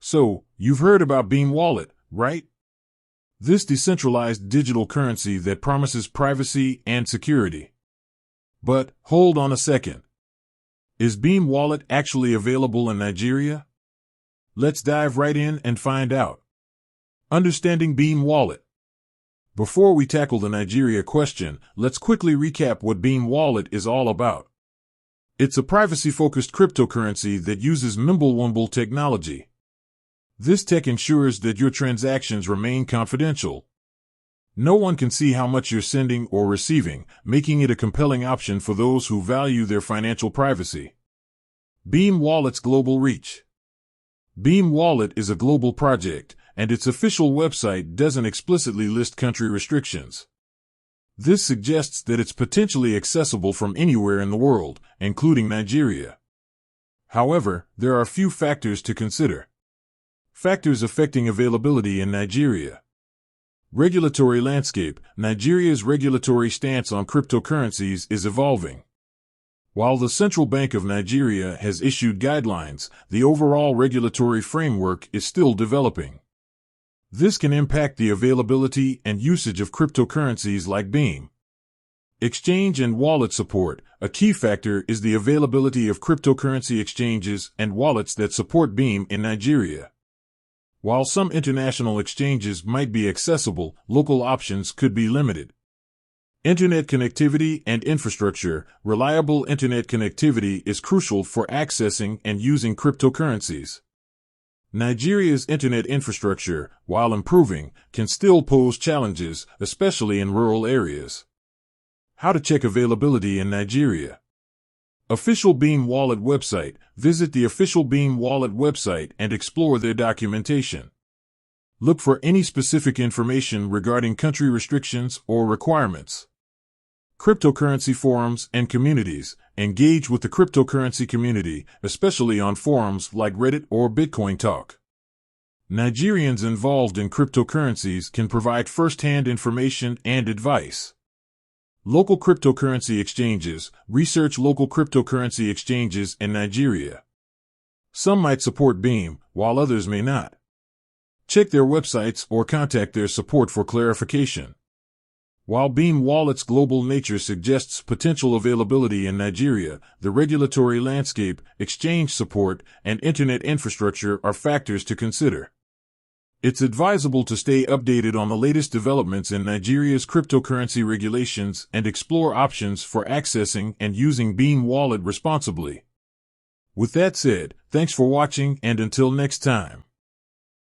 So, you've heard about Beam Wallet, right? This decentralized digital currency that promises privacy and security. But, hold on a second. Is Beam Wallet actually available in Nigeria? Let's dive right in and find out. Understanding Beam Wallet. Before we tackle the Nigeria question, let's quickly recap what Beam Wallet is all about. It's a privacy-focused cryptocurrency that uses Mimblewumble technology. This tech ensures that your transactions remain confidential. No one can see how much you're sending or receiving, making it a compelling option for those who value their financial privacy. Beam Wallet's global reach. Beam Wallet is a global project, and its official website doesn't explicitly list country restrictions. This suggests that it's potentially accessible from anywhere in the world, including Nigeria. However, there are a few factors to consider. Factors affecting availability in Nigeria. Regulatory landscape. Nigeria's regulatory stance on cryptocurrencies is evolving. While the Central Bank of Nigeria has issued guidelines, the overall regulatory framework is still developing. This can impact the availability and usage of cryptocurrencies like Beam. Exchange and wallet support. A key factor is the availability of cryptocurrency exchanges and wallets that support Beam in Nigeria. While some international exchanges might be accessible, local options could be limited. Internet connectivity and infrastructure. Reliable internet connectivity is crucial for accessing and using cryptocurrencies. Nigeria's internet infrastructure, while improving, can still pose challenges, especially in rural areas. How to check availability in Nigeria. Official Beam Wallet website. Visit the official Beam Wallet website and explore their documentation. Look for any specific information regarding country restrictions or requirements. Cryptocurrency forums and communities. Engage with the cryptocurrency community, especially on forums like Reddit or Bitcoin Talk. Nigerians involved in cryptocurrencies can provide first-hand information and advice. Local cryptocurrency exchanges. Research local cryptocurrency exchanges in Nigeria. Some might support Beam, while others may not. Check their websites or contact their support for clarification. While Beam Wallet's global nature suggests potential availability in Nigeria, the regulatory landscape, exchange support, and internet infrastructure are factors to consider. It's advisable to stay updated on the latest developments in Nigeria's cryptocurrency regulations and explore options for accessing and using Beam Wallet responsibly. With that said, thanks for watching, and until next time.